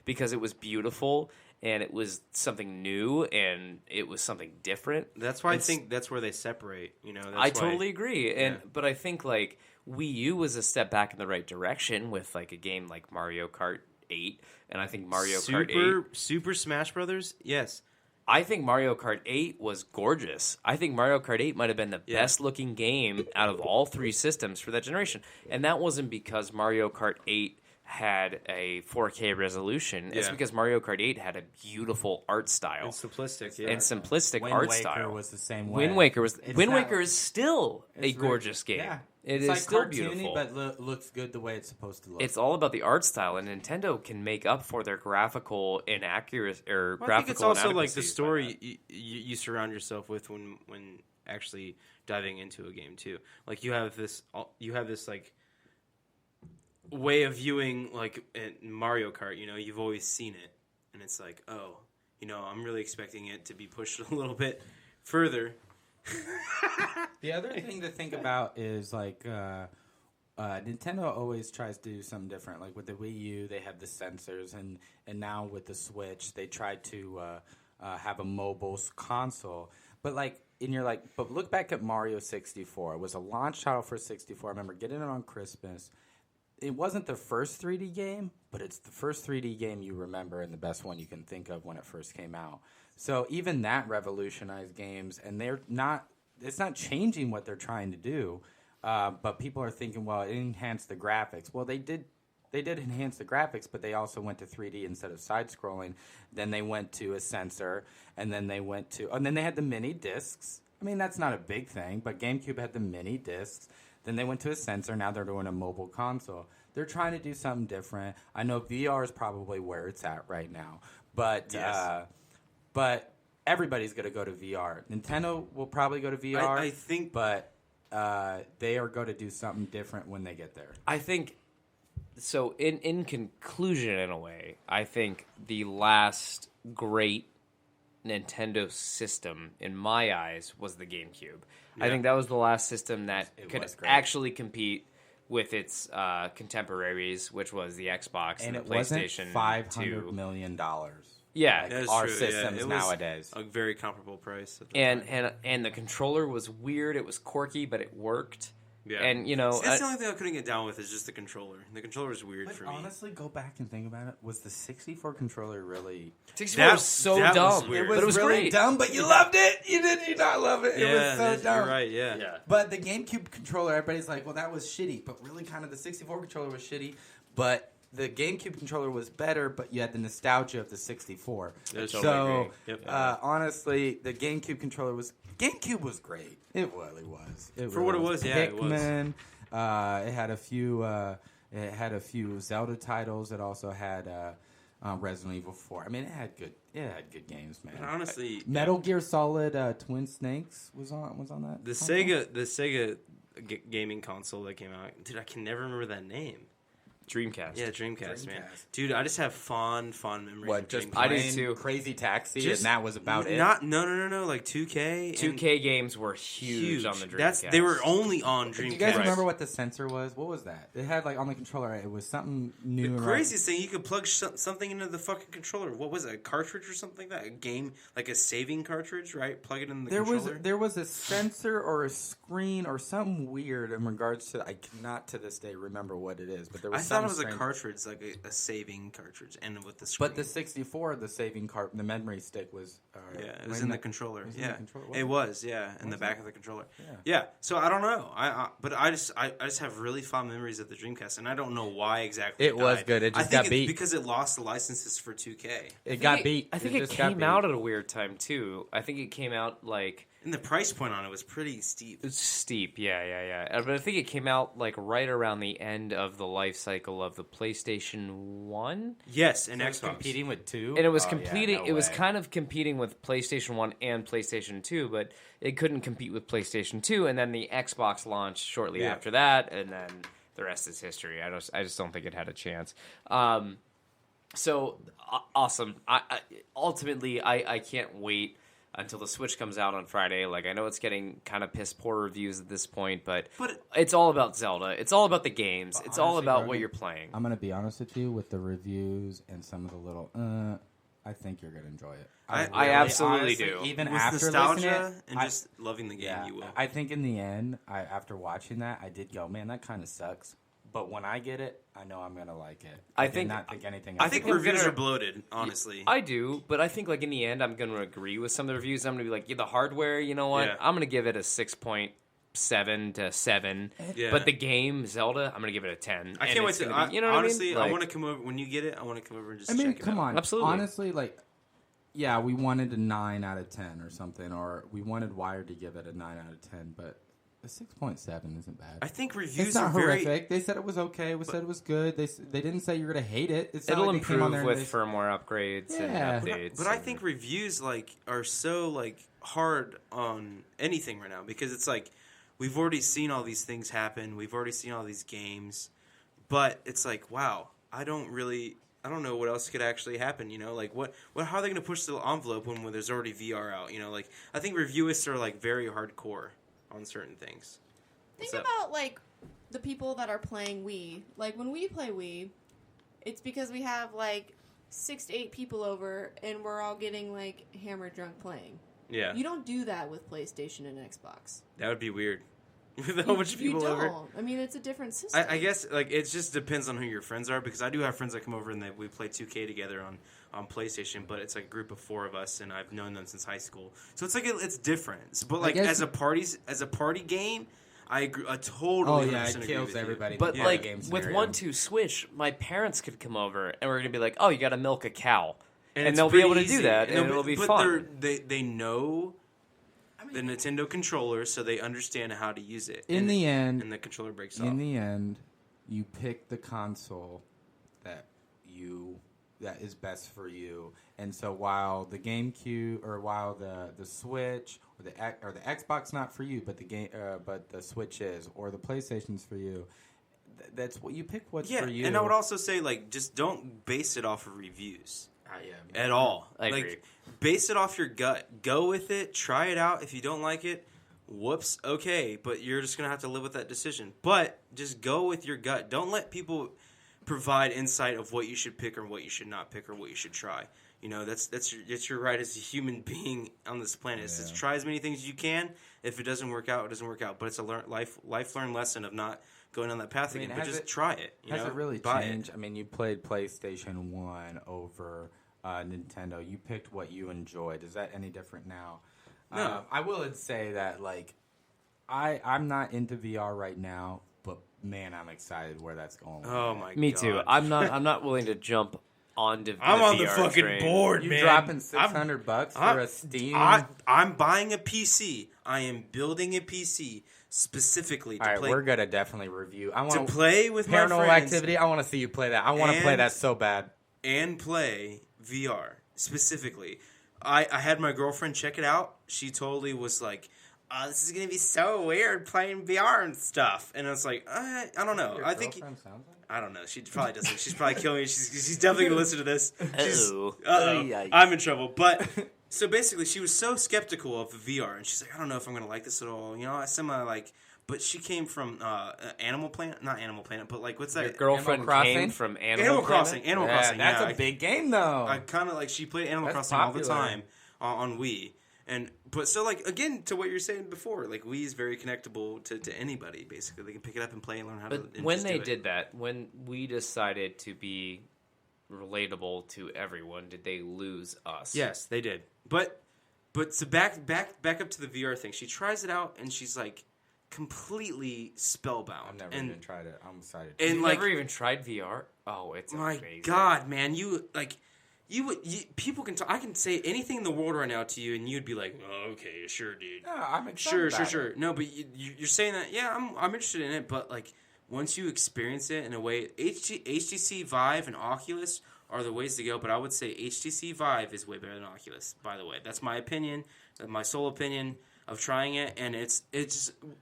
because it was beautiful and it was something new and it was something different. That's why I think that's where they separate. I totally agree. But I think like Wii U was a step back in the right direction with like a game like Mario Kart 8, and I think Mario Kart 8 Super Smash Brothers. Yes. I think Mario Kart 8 was gorgeous. I think Mario Kart 8 might have been the best looking game out of all three systems for that generation. And that wasn't because Mario Kart 8 had a 4K resolution. It's because Mario Kart 8 had a beautiful art style. And simplistic, art style. Wind Waker was the same way. Wind Waker is still a gorgeous game. Yeah. It's like still cartoony, beautiful. but looks good the way it's supposed to look. It's all about the art style, and Nintendo can make up for their graphical inaccuracy or graphical. I think it's also like the story you surround yourself with when actually diving into a game too. Like you have this like way of viewing like in Mario Kart. You've always seen it, and it's like, oh, I'm really expecting it to be pushed a little bit further. The other thing to think about is like Nintendo always tries to do something different. Like with the Wii U, they have the sensors, and now with the Switch, they tried to have a mobile console. But but look back at Mario 64. It was a launch title for 64. I remember getting it on Christmas. It wasn't the first 3D game, but it's the first 3D game you remember and the best one you can think of when it first came out. So even that revolutionized games, and it's not changing what they're trying to do, but people are thinking, well, it enhanced the graphics. Well, they did enhance the graphics, but they also went to 3D instead of side-scrolling. Then they went to a sensor, and then they had the mini discs. I mean, that's not a big thing, but GameCube had the mini discs. Then they went to a sensor. Now they're doing a mobile console. They're trying to do something different. I know VR is probably where it's at right now, but but everybody's going to go to VR. Nintendo will probably go to VR. I think, but they are going to do something different when they get there. I think so. In conclusion, in a way, I think the last great Nintendo system, in my eyes, was the GameCube. Yeah. I think that was the last system that could actually compete with its contemporaries, which was the Xbox and the PlayStation. Wasn't $500 million. Yeah, our systems nowadays. A very comparable price. And the controller was weird. It was quirky, but it worked. Yeah, and that's the only thing I couldn't get down with is just the controller. The controller is weird for me. Honestly, go back and think about it. Was the 64 controller really? 64 was so dumb. It was really great. dumb, but you loved it. You did not love it. It was so dumb. You're right. Yeah. But the GameCube controller, everybody's like, well, that was shitty. But really, kind of the 64 controller was shitty. But the GameCube controller was better, but you had the nostalgia of the 64. So, honestly, the GameCube controller was great. It really was. What it was, Pikmin, it had a few. It had a few Zelda titles. It also had Resident Evil 4. I mean, it had good games, man. And honestly, Metal Gear Solid Twin Snakes was on that. The Sega gaming console that came out. Dude, I can never remember that name. Dreamcast. Yeah, Dreamcast, man. Dude, I just have fond memories. What, just I do too. Crazy Taxi, and that was about it? No. Like 2K. 2K games were huge on the Dreamcast. They were only on Dreamcast. Do you guys remember what the sensor was? What was that? It had, like, on the controller, it was something new. The craziest thing, you could plug something into the fucking controller. What was it, a cartridge or something like that? A game, like a saving cartridge, right? Plug it in the controller? There was a sensor or a screen or something weird in regards to, I cannot to this day remember what it is, but there was I thought it was a cartridge, like a saving cartridge, and with the screen. But the 64, the saving the memory stick was. It was in the controller. It was. In the back of the controller. Yeah. Yeah. So I don't know. But I just have really fond memories of the Dreamcast, and I don't know why exactly. It was good. It just got beat because it lost the licenses for 2K. It got beat. I think it came out at a weird time too. I think it came out like. And the price point on it was pretty steep. It's steep, yeah. But I think it came out like right around the end of the life cycle of the PlayStation 1. Yes, and Xbox competing with 2. And it was it was kind of competing with PlayStation 1 and PlayStation 2, but it couldn't compete with PlayStation 2. And then the Xbox launched shortly after that, and then the rest is history. I just don't think it had a chance. So awesome! Ultimately, I can't wait. until the Switch comes out on Friday. Like, I know it's getting kind of piss poor reviews at this point, but it's all about Zelda. It's all about the games. It's all about Rogan, what you're playing. I'm going to be honest with you with the reviews and some of the little, I think you're going to enjoy it. I absolutely do. Even With after nostalgia listening, and just loving the game, you will. I think in the end, after watching that, I did go, man, that kind of sucks. But when I get it, I know I'm gonna like it. I did not think anything. I think reviews are bloated, honestly. I do, but I think like in the end, I'm gonna agree with some of the reviews. I'm gonna be like, the hardware. You know what? Yeah. I'm gonna give it a 6.7 to 7. Yeah. But the game Zelda, I'm gonna give it a 10. I can't wait to. You know what honestly, I mean? Like, I want to come over when you get it. I want to come over and just. I mean, check come it out. on, Absolutely. Honestly, like, yeah, we wanted a 9 out of 10 or something, or we wanted Wired to give it a 9 out of 10, but. A 6.7 isn't bad. I think reviews it's not are horrific. very. They said it was okay. They said it was good. They didn't say you're gonna hate it. It's not it'll like they came on improve there with firmware upgrades Yeah. and updates. But I think reviews are so hard on anything right now because it's like we've already seen all these things happen. We've already seen all these games, but it's like wow, I don't know what else could actually happen. You know, how are they going to push the envelope when there's already VR out? You know, I think reviewists are very hardcore on certain things. Think about the people that are playing Wii. Like when we play Wii, it's because we have 6 to 8 people over and we're all getting hammered drunk playing. Yeah. You don't do that with PlayStation and Xbox. That would be weird. With a whole bunch of people you over. don't. I mean, it's a different system. I guess it just depends on who your friends are because I do have friends that come over and we play 2K together on PlayStation, but it's a group of 4 of us and I've known them since high school. So it's it's different. But as a party game, I agree. I totally. Oh yeah, it agree kills with everybody. You. But game with scenario. 1-2 Switch, my parents could come over and we're gonna be like, "Oh, you got to milk a cow," and it's they'll be able to pretty do easy. that, and it'll be fun. They know the Nintendo controller, so they understand how to use it. In the end, and the controller breaks off. In the end, you pick the console that is best for you. And so while the GameCube or while the Switch or the Xbox not for you, but the Switch is, or the PlayStation's for you, that's what you pick. What's for you. And I would also say just don't base it off of reviews. At all. I agree. Base it off your gut. Go with it. Try it out. If you don't like it, whoops, okay. But you're just going to have to live with that decision. But just go with your gut. Don't let people provide insight of what you should pick or what you should not pick or what you should try. You know, that's your right as a human being on this planet. It's just try as many things as you can. If it doesn't work out, it doesn't work out. But it's a life learned lesson of not going on that path again. But just try it. Has it really changed? I mean, you played PlayStation 1 over Nintendo. You picked what you enjoyed. Is that any different now? No. I will say that I'm not into VR right now, but man, I'm excited where that's going. Oh my god. Me too. I'm not willing to jump onto the I'm on the VR fucking train. board, You man. dropping $600 for a Steam? I'm buying a PC. I am building a PC specifically to All right, play. we're gonna definitely review. I want to play with my Paranormal friends Activity. I want to see you play that. I want to play And- that so bad. and play VR specifically. I had my girlfriend check it out. She totally was like, "Oh, this is gonna be so weird playing VR and stuff." And I was like, I don't know. Your I think girlfriend sounds like? I don't know. She probably doesn't. She's probably killing me. She's definitely gonna listen to this. Uh-oh. Uh-oh. I'm in trouble. But so basically, she was so skeptical of the VR, and she's like, "I don't know if I'm gonna like this at all." You know, I semi. But she came from Animal Planet, not Animal Planet, but what's that? Your girlfriend Animal Crossing? came from Animal Crossing. Planet? Animal Crossing. That's yeah, a big game, though. I kind of she played Animal That's Crossing all the popular. time on Wii, but so again to what you were saying before, Wii is very connectable to anybody. Basically, they can pick it up and play and learn how to. But and when just they do it. did that, when we decided to be relatable to everyone, did they lose us? Yes, they did. But so back up to the VR thing. She tries it out and she's completely spellbound. I've never even tried it. I'm excited. And You've never even tried VR? Oh, it's my amazing. God, man, people can. I can say anything in the world right now to you, and you'd be like, "Oh, okay, sure, dude." No, I'm excited. Sure. No, but you're saying that. Yeah, I'm interested in it, but once you experience it in a way, HTC Vive and Oculus are the ways to go. But I would say HTC Vive is way better than Oculus. By the way, that's my opinion, my sole opinion of trying it, and it's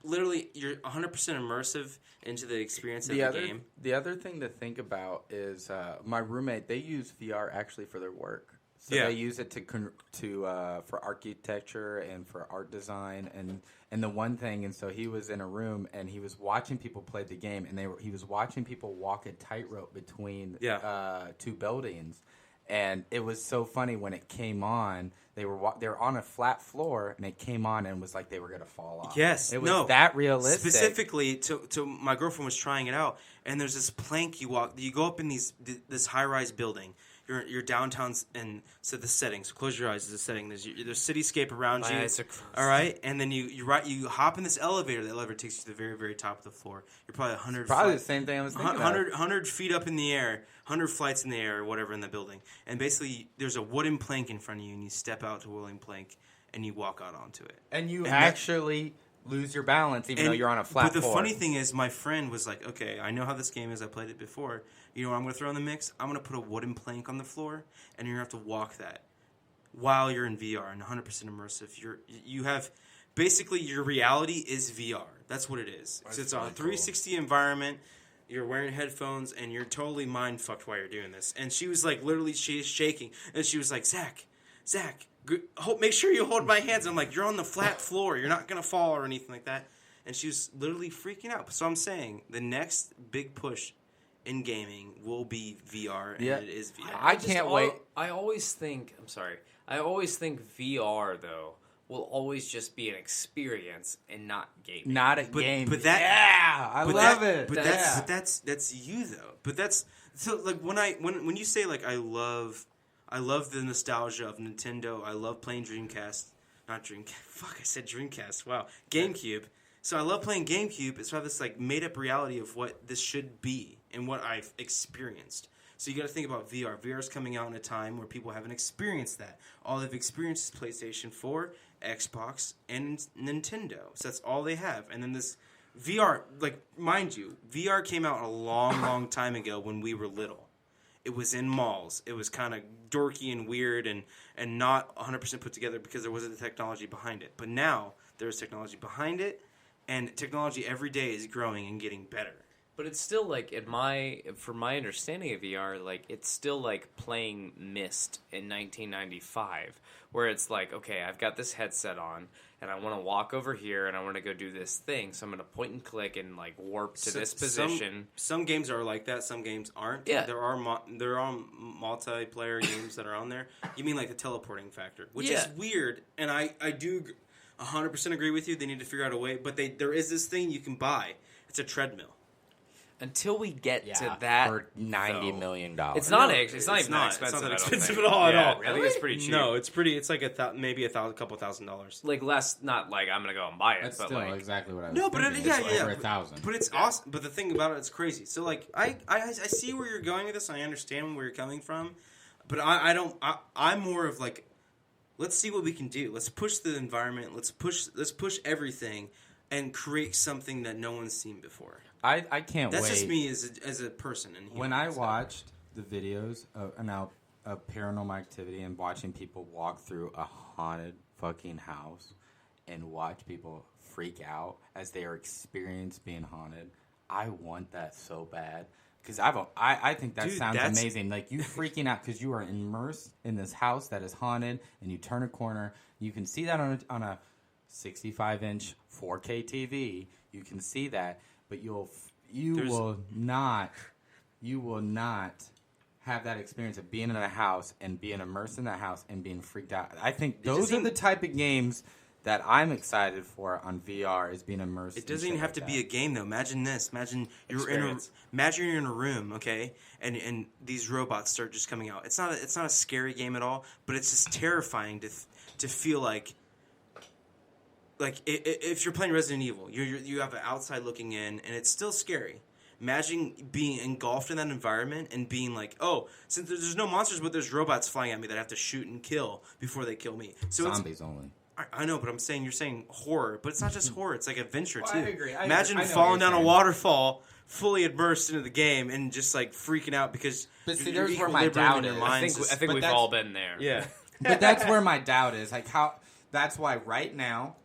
literally you're 100% immersive into the experience of the game. The other thing to think about is my roommate. They use VR actually for their work. So Yeah. they use it for architecture and for art design and the one thing. And so he was in a room and he was watching people play the game, and he was watching people walk a tightrope between two buildings. And it was so funny when it came on. They were on a flat floor, and it came on and was like they were going to fall off. Yes, it was that realistic. Specifically, to my girlfriend was trying it out, and there's this plank you go up in this high rise building. You're downtown, and so the settings. So close your eyes. There's a setting. There's cityscape around you. All right, and then you hop in this elevator. The elevator takes you to the very, very top of the floor. You're probably 100. Probably the same thing I was thinking. 100 feet up in the air, 100 flights in the air, or whatever in the building. And basically, there's a wooden plank in front of you, and you step out to a wooden plank, and you walk out onto it. And you actually lose your balance, even though you're on a flat floor. But the funny thing is, my friend was like, okay, I know how this game is. I played it before. You know what I'm going to throw in the mix? I'm going to put a wooden plank on the floor, and you're going to have to walk that while you're in VR and 100% immersive. You have basically your reality is VR. That's what it is. So it's a 360 environment. You're wearing headphones, and you're totally mind fucked while you're doing this. And she was like, literally, she's shaking, and she was like, Zach, make sure you hold my hands. I'm like, you're on the flat floor. You're not going to fall or anything like that. And she was literally freaking out. So I'm saying the next big push in gaming will be VR, and it is VR. I can't wait. I always think VR, though, will always just be an experience and not gaming. Not a game. But that, I love it. But that's you though. But that's so like when you say like I love the nostalgia of Nintendo. I love playing Dreamcast. Not Dreamcast. Fuck, I said Dreamcast. Wow, GameCube. So I love playing GameCube. It's sort of this like made up reality of what this should be and what I've experienced. So you got to think about VR. VR is coming out in a time where people haven't experienced that. All they've experienced is PlayStation 4, Xbox, and Nintendo. So that's all they have. And then this VR, like, mind you, VR came out a long, long time ago when we were little. It was in malls. It was kind of dorky and weird and not 100% put together because there wasn't the technology behind it. But now there's technology behind it, and technology every day is growing and getting better. But it's still like from my understanding of VR, like it's still like playing Myst in 1995, where it's like, okay, I've got this headset on, and I want to walk over here, and I want to go do this thing, so I'm going to point and click and like warp to this position. Some games are like that. Some games aren't. Yeah, there are multiplayer games that are on there. You mean like the teleporting factor, which is weird, and I do 100% agree with you. They need to figure out a way, but there is this thing you can buy. It's a treadmill. Until we get to that, for $90 million. It's not even that expensive. It's not that I don't expensive think. at all. I think it's pretty cheap. No, it's pretty. It's like maybe couple $1,000. Like less, not like I'm gonna go and buy it, That's but still like exactly what I was No, but thinking. yeah. Over $1,000. But it's awesome. But the thing about it, it's crazy. So like, I see where you're going with this. I understand where you're coming from, but I don't. I'm more of like, let's see what we can do. Let's push the environment. Let's push everything, and create something that no one's seen before. I can't wait. That's just me as a person. And when I watched the videos of Paranormal Activity and watching people walk through a haunted fucking house and watch people freak out as they are experienced being haunted, I want that so bad. Because I think that sounds amazing. Like you freaking out because you are immersed in this house that is haunted, and you turn a corner. You can see that on a 65-inch 4K TV. You can see that. But you will not have that experience of being in a house and being immersed in that house and being freaked out. I think those are the type of games that I'm excited for on VR, is being immersed. It doesn't even have to be a game though. Imagine this. Imagine you're in a room, okay, and these robots start just coming out. It's not a scary game at all, but it's just terrifying to feel like if you're playing Resident Evil, you have an outside looking in, and it's still scary. Imagine being engulfed in that environment and being like, oh, since there's no monsters, but there's robots flying at me that I have to shoot and kill before they kill me. So zombies only. I know, but you're saying horror, but it's not just horror. It's like adventure too. I agree. Imagine falling down a waterfall, fully immersed into the game, and just like freaking out because. But see, there's where my doubt is. I think we've all been there. Yeah, but that's where my doubt is. Like how. That's why right now.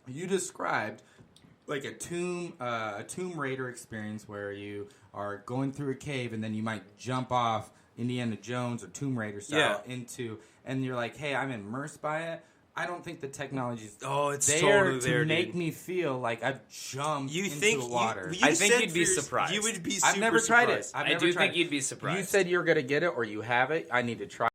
You described like a Tomb Raider experience where you are going through a cave and then you might jump off Indiana Jones or Tomb Raider style into, and you're like, hey, I'm immersed by it. I don't think the technology's it's there totally to there, make dude. me feel like I've jumped You into think the water. I think you'd be surprised. You would be super I've never tried it. surprised. I've I never do tried think it. you'd be surprised. You said you're going to get it or you have it. I need to try